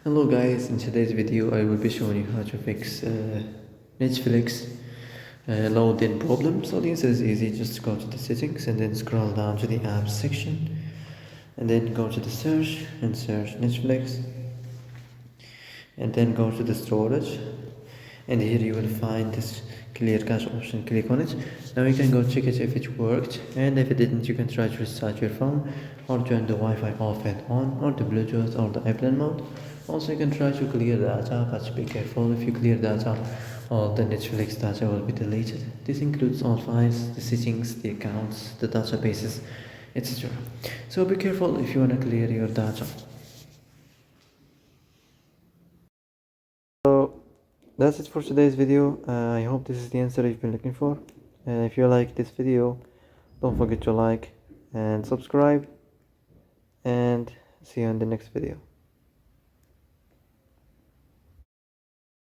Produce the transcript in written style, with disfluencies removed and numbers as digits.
Hello guys, in today's video I will be showing you how to fix Netflix load-in problem. So this is easy, just go to the settings and then scroll down to the apps section and then go to the search and search Netflix and then go to the storage, and here you will find this clear cache option. Click on it. Now you can go check it if it worked, and if it didn't you can try to restart your phone or turn the Wi-Fi off and on, or the Bluetooth or the airplane mode. Also you can try to clear data, but be careful. If you clear data, all the Netflix data will be deleted. This includes all files, the settings, the accounts, the databases, etc. So be careful if you want to clear your data. So that's it for today's video. I hope this is the answer you've been looking for. If you like this video, don't forget to like and subscribe, and see you in the next video.